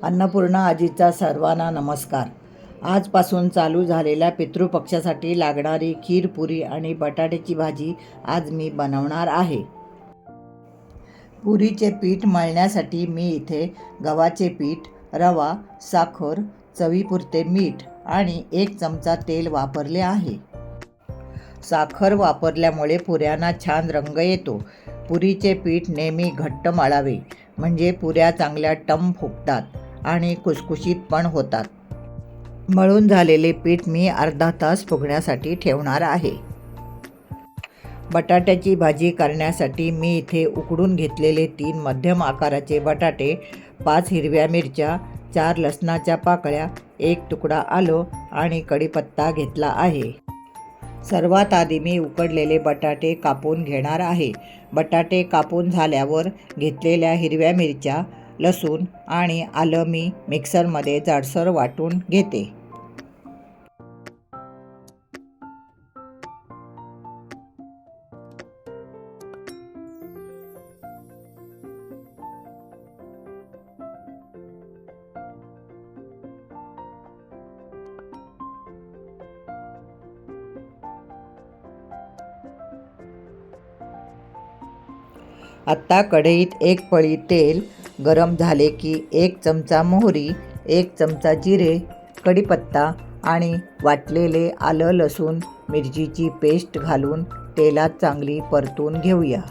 अन्नपूर्णा आजीचा सर्वांना नमस्कार. आजपासून चालू झालेल्या पितृपक्षासाठी लागणारी खीर, पुरी आणि बटाट्याची भाजी आज मी बनवणार आहे. पुरीचे पीठ मळण्यासाठी मी इथे गव्हाचे पीठ, रवा, साखर, चवीपुरते मीठ आणि 1 चमचा तेल वापरले आहे. साखर वापरल्यामुळे पुऱ्यांना छान रंग येतो. पुरीचे पीठ नेहमी घट्ट मळावे, म्हणजे पुऱ्या चांगल्या टम फुगतात आणि खुसखुशीत पण होतात. मळून झालेले पीठ मी अर्धा तास फुगण्यासाठी ठेवणार आहे. बटाट्याची भाजी करण्यासाठी मी इथे उकडून घेतलेले 3 मध्यम आकाराचे बटाटे, 5 हिरव्या मिरच्या, 4 लसणाच्या पाकळ्या, 1 तुकडा आलं आणि कढीपत्ता घेतला आहे. सर्वात आधी मी उकडलेले बटाटे कापून घेणार आहे. बटाटे कापून झाल्यावर घेतलेल्या हिरव्या मिरच्या, लसूण आणि आलं मी मिक्सरमध्ये जाडसर वाटून घेते. आत्ता कढईत 1 पळी तेल गरम झाले की 1 चमचा मोहरी, 1 चमचा जिरे, कढीपत्ता आणि वाटलेले आलं लसूण मिरचीची पेस्ट घालून तेलात चांगली परतून घेऊया.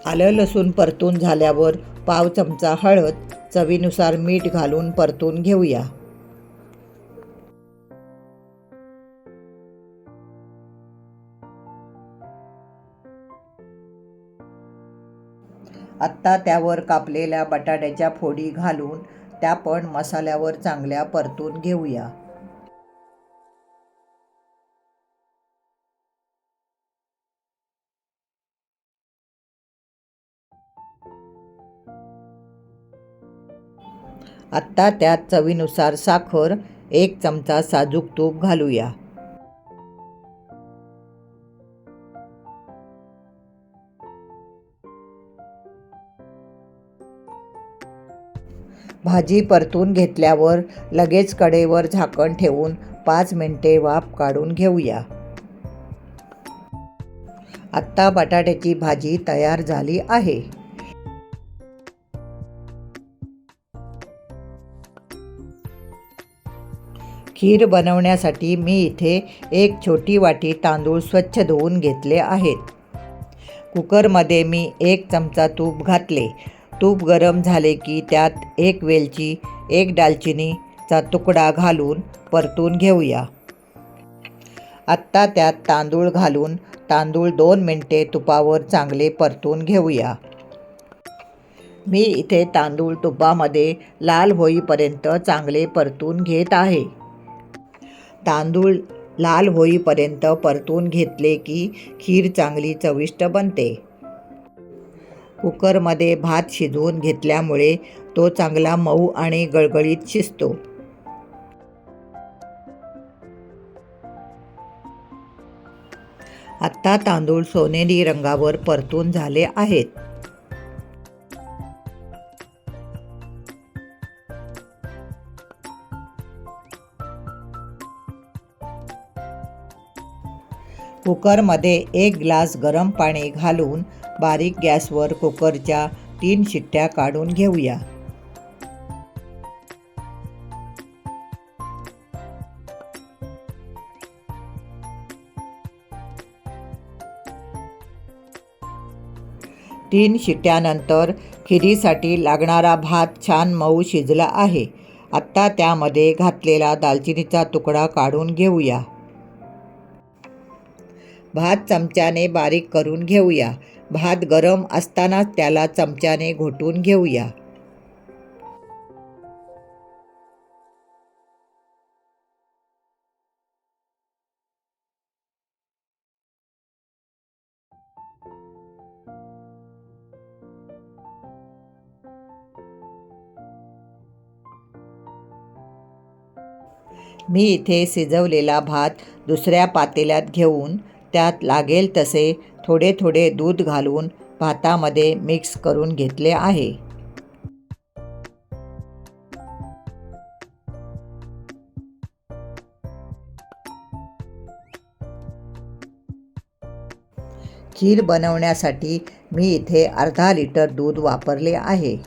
आलं लसूण परतून झाल्यावर पाव चमचा हळद, चवीनुसार मीठ घालून परतून घेऊया. आत्ता त्यावर कापलेल्या बटाट्याच्या फोडी घालून त्या पण मसाल्यावर चांगल्या परतून घेऊया. आत्ता त्यात चवीनुसार साखर, 1 चमचा साजूक तूप घालूया. भाजी परतून घेतल्यावर लगेच कढईवर झाकण ठेवून 5 मिनिटे वाफ काढून घेऊया. आत्ता बटाट्याची भाजी तयार झाली आहे. खीर बनवण्यासाठी मी इथे 1 छोटी वाटी तांदूळ स्वच्छ धुवून घेतले आहेत. कुकरमध्ये मी 1 चमचा तूप घातले. तूप गरम झाले की त्यात 1 वेलची, 1 दालचिनीचा तुकडा घालून परतून घेऊया. आत्ता त्यात तांदूळ घालून तांदूळ 2 मिनिटे तुपावर चांगले परतून घेऊया. मी इथे तांदूळ तुपामध्ये लाल होईपर्यंत चांगले परतून घेत आहे. तांदूळ लाल होईपर्यंत परतून घेतले की खीर चांगली चविष्ट बनते. कुकरमध्ये भात शिजवून घेतल्यामुळे तो चांगला मऊ आणि गळगळीत शिजतो. आत्ता तांदूळ सोनेरी रंगावर परतून झाले आहेत. कुकरमध्ये 1 ग्लास गरम पाणी घालून बारीक गॅसवर कुकरच्या 3 शिट्ट्या काढून घेऊया. तीन शिट्ट्यानंतर खिरीसाठी लागणारा भात छान मऊ शिजला आहे. आत्ता त्यामध्ये घातलेला दालचिनीचा तुकडा काढून घेऊया. भात चमच्याने बारीक करून घेऊया. भात गरम असतानाच त्याला चमच्याने घोटून घेऊया. मी इथे शिजवलेला भात दुसऱ्या पातेल्यात घेऊन त्यात लागेल तसे थोडे थोडे दूध घालून भातामध्ये मिक्स करून घेतले आहे. खीर बनवण्यासाठी मी इथे अर्धा लिटर दूध वापरले आहे.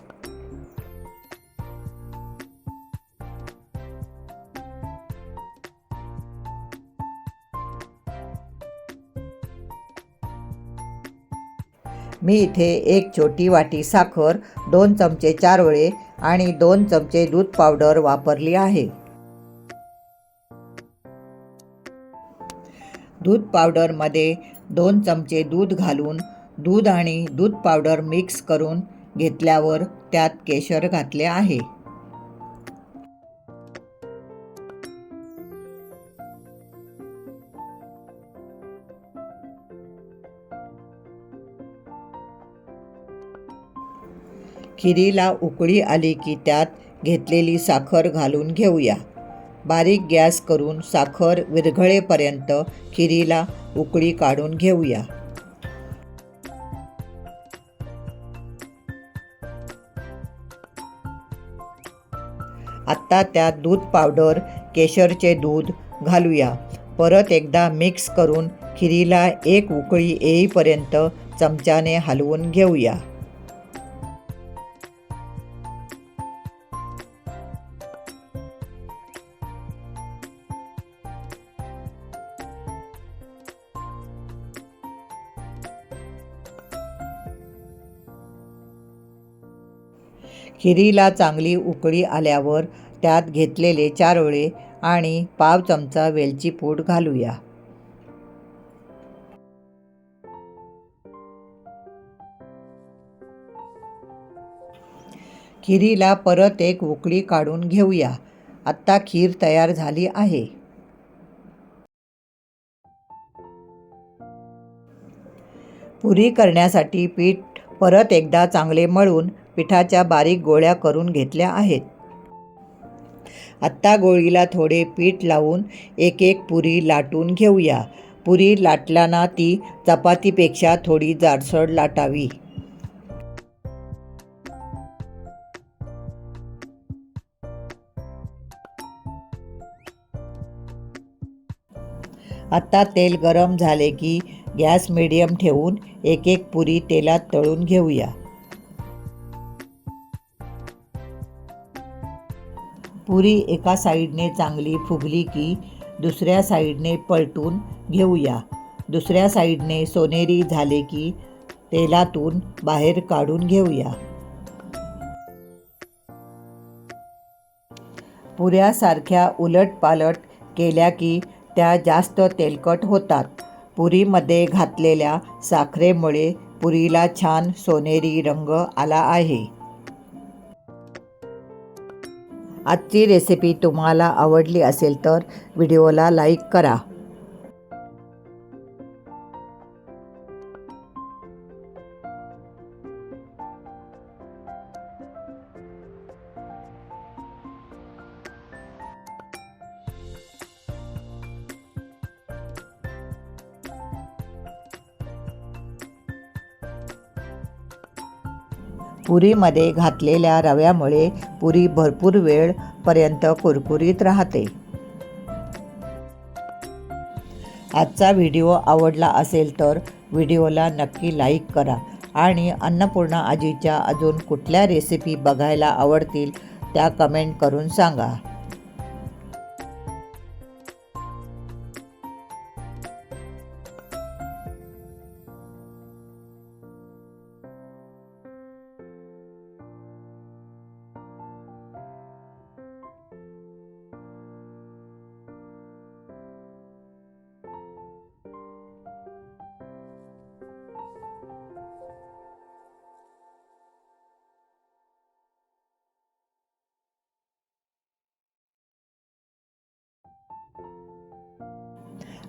मी इथे एक छोटी वाटी साखर, 2 चमचे चारोळे आणि 2 चमचे दूध पावडर वापरली आहे. दूध पावडरमध्ये 2 चमचे दूध घालून दूध आणि दूध पावडर मिक्स करून घेतल्यावर त्यात केशर घातले आहे. खिरीला उकळी आली की त्यात घेतलेली साखर घालून घेऊया. बारीक गॅस करून साखर विरघळेपर्यंत खिरीला उकळी काढून घेऊया. आत्ता त्यात दूध पावडर, केशरचे दूध घालूया. परत एकदा मिक्स करून खिरीला एक उकळी येईपर्यंत चमच्याने हलवून घेऊया. खिरीला चांगली उकळी आल्यावर त्यात घेतलेले चारोळे आणि पाव चमचा वेलची पूड घालूया. खिरीला परत एक उकळी काढून घेऊया. आत्ता खीर तयार झाली आहे. पुरी करण्यासाठी पीठ परत एकदा चांगले मळून पिठाच्या बारीक गोळ्या करून घेतल्या आहेत. आत्ता गोळीला थोडे पीठ लावून एक एक पुरी लाटून घेऊया. पुरी लाटताना ती चपातीपेक्षा थोडी जाडसर लाटावी. आत्ता तेल गरम झाले की गॅस मीडियम ठेवून एक एक पुरी तेलात तळून घेऊया. पुरी एका साईडने चांगली फुगली की दुसऱ्या साईडने पलटून घेऊया. दुसऱ्या साईडने सोनेरी झाले की तेलातून बाहेर काढून घेऊया. पुऱ्या सारख्या उलटपालट केल्या की त्या जास्त तेलकट होतात. पुरीमध्ये घातलेल्या साखरेमुळे पुरीला छान सोनेरी रंग आला आहे. आजची रेसिपी तुम्हाला आवडली असेल तर व्हिडिओला लाईक करा. पुरीमध्ये घातलेल्या रव्यामुळे पुरी भरपूर वेळपर्यंत कुरकुरीत राहते. आजचा व्हिडिओ आवडला असेल तर व्हिडिओला नक्की लाईक करा आणि अन्नपूर्णा आजीच्या अजून कुठल्या रेसिपी बघायला आवडतील त्या कमेंट करून सांगा.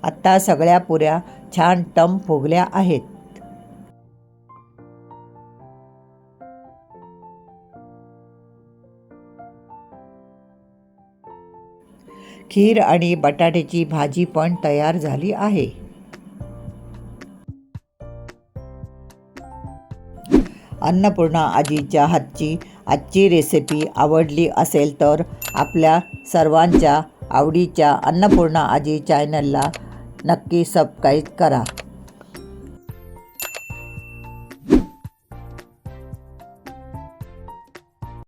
आत्ता सगळ्या पुऱ्या छान टम फुगल्या आहेत. खीर आणि बटाट्याची भाजी पण तयार झाली आहे. अन्नपूर्णा आजीच्या हातची आजची रेसिपी आवडली असेल तर आपल्या सर्वांच्या आवडीच्या अन्नपूर्णा आजी चॅनलला नक्की सबस्क्राईब करा.